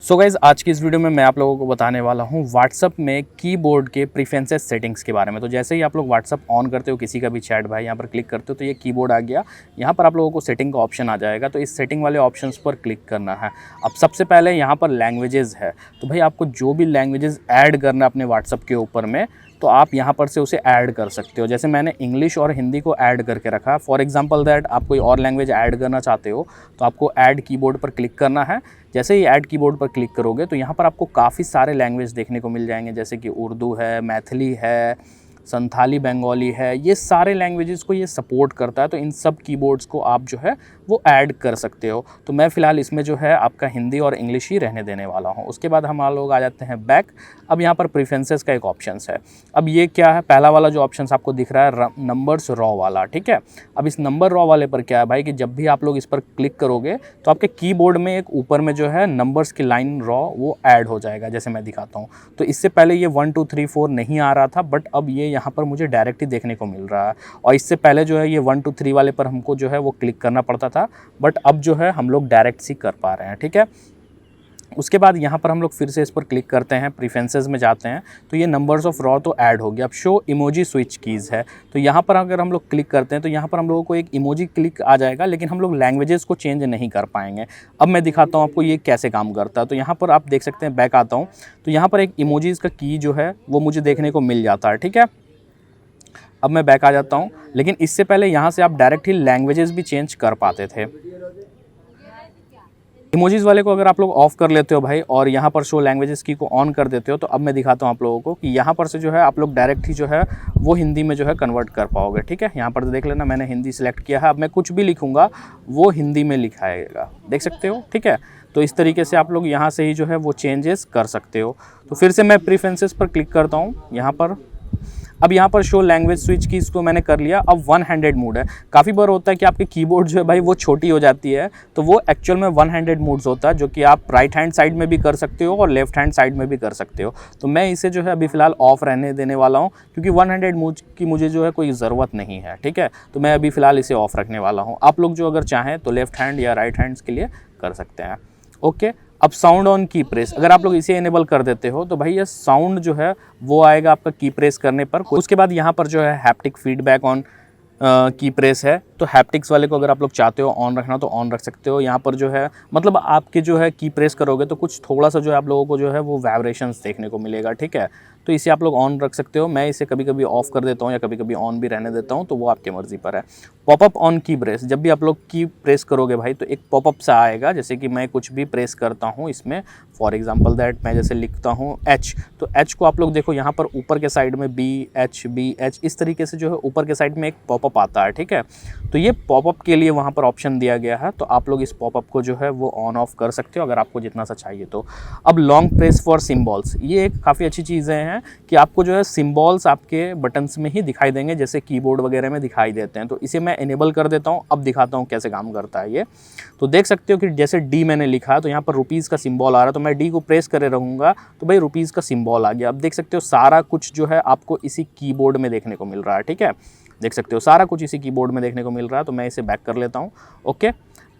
So guys आज की इस वीडियो में मैं आप लोगों को बताने वाला हूँ व्हाट्सअप में कीबोर्ड के प्रेफरेंसेस सेटिंग्स के बारे में। तो जैसे ही आप लोग व्हाट्सअप ऑन करते हो, किसी का भी चैट भाई यहाँ पर क्लिक करते हो तो ये कीबोर्ड आ गया। यहाँ पर आप लोगों को सेटिंग का ऑप्शन आ जाएगा, तो इस सेटिंग वाले ऑप्शंस पर क्लिक करना है। अब सबसे पहले यहाँ पर लैंग्वेजेस है, तो भाई आपको जो भी लैंग्वेजेस ऐड करना है अपने व्हाट्सअप के ऊपर में, तो आप यहाँ पर से उसे ऐड कर सकते हो। जैसे मैंने इंग्लिश और हिंदी को ऐड करके रखा। फॉर एग्जांपल दैट आप कोई और लैंग्वेज ऐड करना चाहते हो तो आपको ऐड कीबोर्ड पर क्लिक करना है। जैसे ही ऐड कीबोर्ड पर क्लिक करोगे तो यहाँ पर आपको काफ़ी सारे लैंग्वेज देखने को मिल जाएंगे, जैसे कि उर्दू है, मैथिली है, संथाली बंगाली है। ये सारे लैंग्वेजेस को ये सपोर्ट करता है, तो इन सब कीबोर्ड्स को आप जो है वो ऐड कर सकते हो। तो मैं फ़िलहाल इसमें जो है आपका हिंदी और इंग्लिश ही रहने देने वाला हूँ। उसके बाद हम लोग आ जाते हैं बैक। अब यहाँ पर प्रेफरेंसेस का एक ऑप्शंस है। अब ये क्या है, पहला वाला जो ऑप्शंस आपको दिख रहा है नंबर्स रॉ वाला, ठीक है। अब इस नंबर रॉ वाले पर क्या है भाई कि जब भी आप लोग इस पर क्लिक करोगे तो आपके कीबोर्ड में एक ऊपर में जो है नंबर्स की लाइन रॉ वो ऐड हो जाएगा। जैसे मैं दिखाता हूँ, तो इससे पहले ये 1 2 3 4 नहीं आ रहा था, बट अब ये यहाँ पर मुझे डायरेक्ट ही देखने को मिल रहा है। और इससे पहले जो है ये 1 2 3 वाले पर हमको जो है वो क्लिक करना पड़ता था, बट अब जो है हम लोग डायरेक्ट सी कर पा रहे हैं, ठीक है। उसके बाद यहाँ पर हम लोग फिर से इस पर क्लिक करते हैं, प्रेफरेंसेस में जाते हैं, तो ये नंबर्स ऑफ रॉ तो ऐड हो गया। अब शो इमोजी स्विच कीज़ है, तो यहाँ पर अगर हम लोग क्लिक करते हैं तो यहाँ पर हम लोगों को एक इमोजी क्लिक आ जाएगा, लेकिन हम लोग लैंग्वेजेस को चेंज नहीं कर पाएंगे। अब मैं दिखाता हूँ आपको ये कैसे काम करता है। तो यहाँ पर आप देख सकते हैं, बैक आता हूँ तो यहाँ पर एक इमोजीज़ का की जो है वो मुझे देखने को मिल जाता है, ठीक है। अब मैं बैक आ जाता हूँ, लेकिन इससे पहले यहाँ से आप डायरेक्ट ही लैंग्वेजेस भी चेंज कर पाते थे। इमोजीज़ वाले को अगर आप लोग ऑफ कर लेते हो भाई और यहाँ पर शो लैंग्वेजेस की को ऑन कर देते हो, तो अब मैं दिखाता हूँ आप लोगों को कि यहाँ पर से जो है आप लोग डायरेक्ट ही जो है वो हिंदी में जो है कन्वर्ट कर पाओगे, ठीक है। यहाँ पर देख लेना, मैंने हिंदी सिलेक्ट किया है। अब मैं कुछ भी लिखूँगा वो हिंदी में लिखाएगा, देख सकते हो, ठीक है। तो इस तरीके से आप लोग यहाँ से ही जो है वो चेंजेस कर सकते हो। तो फिर से मैं प्रेफरेंसेस पर क्लिक करता हूँ यहाँ पर। अब यहाँ पर शो लैंग्वेज स्विच की इसको मैंने कर लिया। अब वन हैंडेड मोड है। काफ़ी बार होता है कि आपकी कीबोर्ड जो है भाई वो छोटी हो जाती है, तो वो एक्चुअल में वन हैंडेड मोड्स होता है, जो कि आप राइट हैंड साइड में भी कर सकते हो और लेफ्ट हैंड साइड में भी कर सकते हो। तो मैं इसे जो है अभी फ़िलहाल ऑफ रहने देने वाला हूँ, क्योंकि वन हैंडेड मोड की मुझे जो है कोई ज़रूरत नहीं है, ठीक है। तो मैं अभी फ़िलहाल इसे ऑफ रखने वाला हूँ। आप लोग जो अगर चाहें तो लेफ्ट हैंड या राइट हैंड्स के लिए कर सकते हैं, ओके। अब साउंड ऑन की प्रेस, अगर आप लोग इसे इनेबल कर देते हो तो भाई ये साउंड जो है वो आएगा आपका की प्रेस करने पर। उसके बाद यहाँ पर जो है हैप्टिक फीडबैक ऑन की प्रेस है, तो हैप्टिक्स वाले को अगर आप लोग चाहते हो ऑन रखना तो ऑन रख सकते हो। यहाँ पर जो है मतलब आपके जो है की प्रेस करोगे तो कुछ थोड़ा सा जो है आप लोगों को जो है वो वाइब्रेशंस देखने को मिलेगा, ठीक है। तो इसे आप लोग ऑन रख सकते हो। मैं इसे कभी कभी ऑफ कर देता हूँ या कभी कभी ऑन भी रहने देता हूँ, तो वो आपकी मर्ज़ी पर है। पॉपअप ऑन की प्रेस, जब भी आप लोग की प्रेस करोगे भाई तो एक पॉपअप सा आएगा। जैसे कि मैं कुछ भी प्रेस करता हूँ इसमें, फॉर एग्जांपल दैट मैं जैसे लिखता हूँ एच, तो एच को आप लोग देखो यहाँ पर ऊपर के साइड में बी एच इस तरीके से जो है ऊपर के साइड में एक पॉपअप आता है, ठीक है। तो ये पॉपअप के लिए वहाँ पर ऑप्शन दिया गया है, तो आप लोग इस पॉपअप को जो है वो ऑन ऑफ कर सकते हो अगर आपको जितना सा चाहिए तो। अब लॉन्ग प्रेस फॉर सिम्बॉल्स, ये एक काफ़ी अच्छी चीज़ें हैं कि आपको जो है सिम्बॉल्स आपके बटन्स में ही दिखाई देंगे, जैसे कीबोर्ड वगैरह में दिखाई देते हैं। तो इसे मैं इनेबल कर देता हूँ। अब दिखाता हूँ कैसे काम करता है ये। तो देख सकते हो कि जैसे डी मैंने लिखा तो यहाँ पर रुपीज़ का सिम्बॉल आ रहा है, तो मैं डी को प्रेस करे रहूँगा तो भाई रुपीज़ का सिम्बॉल आ गया। अब देख सकते हो सारा कुछ जो है आपको इसी कीबोर्ड में देखने को मिल रहा है, ठीक है। देख सकते हो सारा कुछ इसी कीबोर्ड में देखने को मिल रहा है। तो मैं इसे बैक कर लेता हूँ, ओके।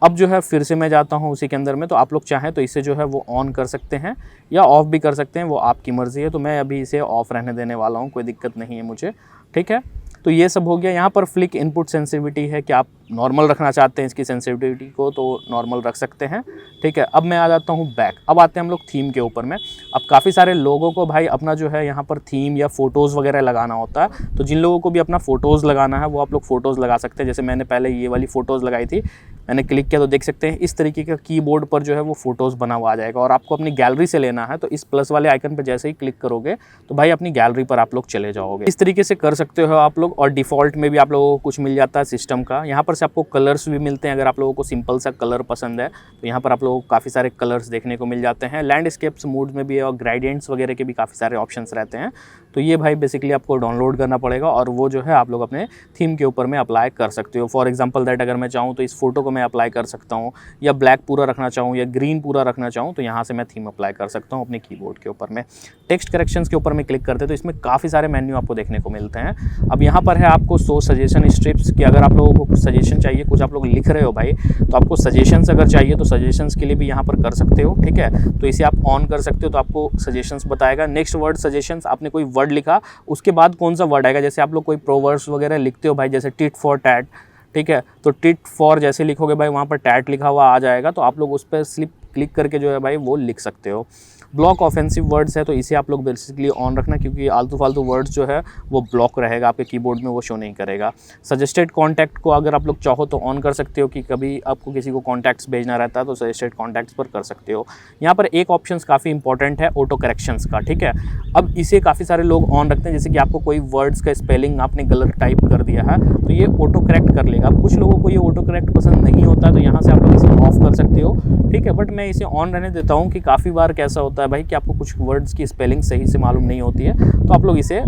अब जो है फिर से मैं जाता हूँ उसी के अंदर में, तो आप लोग चाहें तो इसे जो है वो ऑन कर सकते हैं या ऑफ़ भी कर सकते हैं, वो आपकी मर्ज़ी है। तो मैं अभी इसे ऑफ़ रहने देने वाला हूँ, कोई दिक्कत नहीं है मुझे, ठीक है। तो ये सब हो गया। यहाँ पर फ्लिक इनपुट सेंसिटिविटी है कि आप नॉर्मल रखना चाहते हैं इसकी सेंसिटिविटी को, तो नॉर्मल रख सकते हैं, ठीक है। अब मैं आ जाता हूँ बैक। अब आते हैं हम लोग थीम के ऊपर में। अब काफ़ी सारे लोगों को भाई अपना जो है यहाँ पर थीम या फ़ोटोज़ वगैरह लगाना होता है, तो जिन लोगों को भी अपना फ़ोटोज़ लगाना है वो आप लोग फ़ोटोज़ लगा सकते हैं। जैसे मैंने पहले ये वाली फ़ोटोज़ लगाई थी, मैंने क्लिक किया तो देख सकते हैं इस तरीके का कीबोर्ड पर जो है वो फ़ोटोज़ बना हुआ आ जाएगा। और आपको अपनी गैलरी से लेना है तो इस प्लस वाले आइकन पर जैसे ही क्लिक करोगे तो भाई अपनी गैलरी पर आप लोग चले जाओगे। इस तरीके से कर सकते हो आप लोग। और डिफ़ॉल्ट में भी आप लोगों को कुछ मिल जाता है सिस्टम का। यहाँ पर से आपको कलर्स भी मिलते हैं, अगर आप लोगों को सिंपल सा कलर पसंद है तो यहाँ पर आप लोगों को काफ़ी सारे कलर्स देखने को मिल जाते हैं। लैंडस्केप्स मोड में भी और ग्रेडियंट्स वगैरह के भी काफ़ी सारे ऑप्शंस रहते हैं। तो ये भाई बेसिकली आपको डाउनलोड करना पड़ेगा और वो जो है आप लोग अपने थीम के ऊपर में अप्लाई कर सकते हो। फॉर एग्जांपल दैट अगर मैं चाहूँ तो इस फोटो को मैं अप्लाई कर सकता हूँ, या ब्लैक पूरा रखना चाहूँ या ग्रीन पूरा रखना चाहूँ तो यहाँ से मैं थीम अप्लाई कर सकता हूँ अपने कीबोर्ड के ऊपर में। टेक्स्ट करेक्शंस के ऊपर में क्लिक करते तो इसमें काफ़ी सारे मेन्यू आपको देखने को मिलते हैं। अब यहाँ पर है आपको शो सजेशन स्ट्रिप्स कि अगर आप लोगों को सजेशन चाहिए, कुछ आप लोग लिख रहे हो भाई तो आपको सजेशंस अगर चाहिए तो सजेशंस के लिए भी यहाँ पर कर सकते हो, ठीक है। तो इसे आप ऑन कर सकते हो तो आपको सजेशंस बताएगा। नेक्स्ट वर्ड सजेशंस, आपने कोई वर्ड लिखा उसके बाद कौन सा वर्ड आएगा, जैसे आप लोग कोई प्रोवर्ब्स वगैरह लिखते हो भाई, जैसे टिट फॉर टैट, ठीक है, तो टिट फॉर जैसे लिखोगे भाई वहाँ पर टैट लिखा हुआ आ जाएगा, तो आप लोग उस पर स्लिप क्लिक करके जो है भाई वो लिख सकते हो। ब्लॉक ऑफेंसिव वर्ड्स है तो इसे आप लोग बेसिकली ऑन रखना, क्योंकि आलतू फालतू वर्ड्स जो है वो ब्लॉक रहेगा आपके कीबोर्ड में, वो शो नहीं करेगा। सजेस्टेड कॉन्टैक्ट को अगर आप लोग चाहो तो ऑन कर सकते हो कि कभी आपको किसी को कॉन्टैक्ट्स भेजना रहता है तो सजेस्टेड कॉन्टैक्ट्स पर कर सकते हो। यहाँ पर एक ऑप्शन काफ़ी इंपॉर्टेंट है ऑटो करेक्शंस का, ठीक है। अब इसे काफ़ी सारे लोग ऑन रखते हैं, जैसे कि आपको कोई वर्ड्स का स्पेलिंग आपने गलत टाइप कर दिया है तो ये ऑटो करेक्ट कर लेगा। अब कुछ लोगों को ये ऑटो करेक्ट पसंद नहीं होता है तो यहाँ से आप लोग इसे ऑफ कर सकते हो, ठीक है। बट मैं इसे ऑन रहने देता हूँ कि काफ़ी बार कैसा होता है भाई कि आपको कुछ वर्ड्स की स्पेलिंग सही से मालूम नहीं होती है, तो आप लोग इसे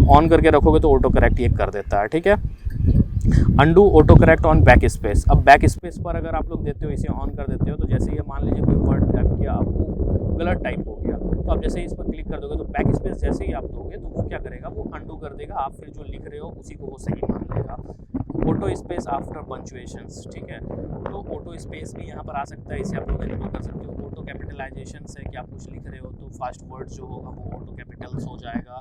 ऑन करके रखोगे तो ऑटो करेक्ट ये कर देता है, ठीक है। Undo auto correct on back space. अब बैक स्पेस पर अगर आप लोग देते हो, इसे ऑन कर देते हो तो जैसे ये मान लीजिए कोई वर्ड टाइप किया आपको गलत टाइप हो गया, तो आप जैसे इस पर क्लिक कर दोगे तो बैक स्पेस जैसे ही आप दोगे तो वो क्या करेगा, वो अंडू कर देगा, आप फिर जो लिख रहे हो उसी को वो सही मान लेगा। ऑटो स्पेस आफ्टर पंक्चुएशंस, ठीक है, तो ऑटो स्पेस भी यहाँ पर आ सकता है, इसे आप लोग एनेबल कर सकते हो। ऑटो कैपिटलाइजेशन है कि आप कुछ लिख रहे हो तो फास्ट वर्ड जो होगा वो ऑटो कैपिटल्स हो जाएगा।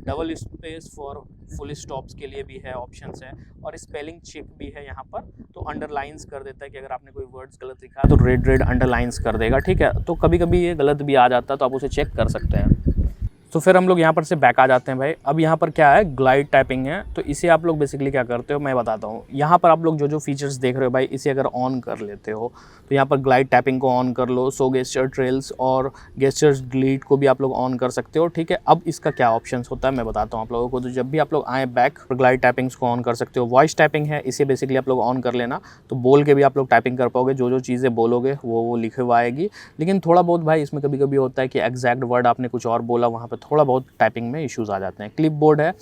Double space for full stops के लिए भी है, ऑप्शंस है, और स्पेलिंग चेक भी है यहाँ पर, तो अंडरलाइंस कर देता है कि अगर आपने कोई वर्ड्स गलत लिखा है तो रेड अंडरलाइंस कर देगा, ठीक है। तो कभी कभी ये गलत भी आ जाता है तो आप उसे चेक कर सकते हैं। तो फिर हम लोग यहाँ पर से बैक आ जाते हैं भाई। अब यहाँ पर क्या है, ग्लाइड टाइपिंग है, तो इसे आप लोग बेसिकली क्या करते हो मैं बताता हूँ। यहाँ पर आप लोग जो जो फीचर्स देख रहे हो भाई, इसे अगर ऑन कर लेते हो तो यहाँ पर ग्लाइड टाइपिंग को ऑन कर लो, सो गेस्चर ट्रेल्स और गेस्चर्स डिलीट को भी आप लोग ऑन कर सकते हो, ठीक है। अब इसका क्या ऑप्शंस होता है मैं बताता हूँ आप लोगों को। तो जब भी आप लोग आए बैक, ग्लाइड टाइपिंग्स को ऑन कर सकते हो। वॉइस टाइपिंग है, इसे बेसिकली आप लोग ऑन कर लेना, तो बोल के भी आप लोग टाइपिंग कर पाओगे, जो जो चीज़ें बोलोगे वो लिखे हुआ आएगी। लेकिन थोड़ा बहुत भाई इसमें कभी कभी होता है कि एग्जैक्ट वर्ड आपने कुछ और बोला, वहाँ पर थोड़ा बहुत टाइपिंग में इश्यूज आ जाते हैं। क्लिपबोर्ड है,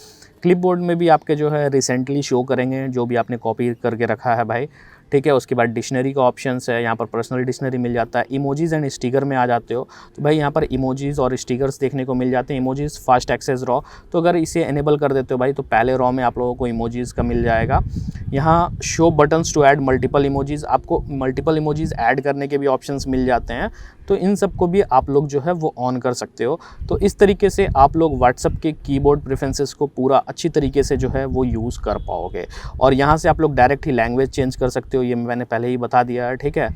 क्लिपबोर्ड में भी आपके जो है रिसेंटली शो करेंगे जो भी आपने कॉपी करके रखा है भाई, ठीक है। उसके बाद डिक्शनरी का ऑप्शंस है, यहाँ पर पर्सनल डिक्शनरी मिल जाता है। इमोजीज़ एंड स्टिकर में आ जाते हो तो भाई यहाँ पर इमोजीज़ और स्टिकर्स देखने को मिल जाते हैं। इमोजीज़ फास्ट एक्सेस रॉ, तो अगर इसे एनेबल कर देते हो भाई तो पहले रॉ में आप लोगों को इमोजीज़ का मिल जाएगा। यहाँ show buttons to add multiple emojis, आपको मल्टीपल इमोजीज़ ऐड करने के भी ऑप्शंस मिल जाते हैं, तो इन सब को भी आप लोग जो है वो ऑन कर सकते हो। तो इस तरीके से आप लोग व्हाट्सएप के कीबोर्ड प्रेफरेंसेस को पूरा अच्छी तरीके से जो है वो यूज़ कर पाओगे। और यहाँ से आप लोग डायरेक्ट ही लैंग्वेज चेंज कर सकते हो, ये मैंने पहले ही बता दिया है, ठीक है।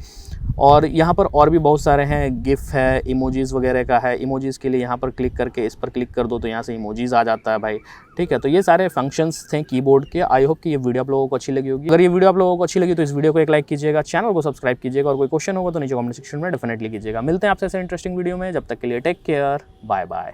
और यहाँ पर और भी बहुत सारे हैं, गिफ है, इमोजीज़ वगैरह का है। इमोजीज़ के लिए यहाँ पर क्लिक करके इस पर क्लिक कर दो तो यहाँ से इमोजीज़ आ जाता है भाई, ठीक है। तो ये सारे फंक्शंस थे कीबोर्ड के। आई होप कि ये वीडियो आप लोगों को अच्छी लगी होगी। अगर ये वीडियो आप लोगों को अच्छी लगी तो इस वीडियो को एक लाइक कीजिएगा, चैनल को सब्सक्राइब कीजिएगा, और कोई क्वेश्चन होगा तो नीचे कमेंट सेक्शन में डेफिनेटली कीजिएगा। मिलते हैं आपसे ऐसे इंटरेस्टिंग वीडियो में, जब तक के लिए टेक केयर, बाय बाय।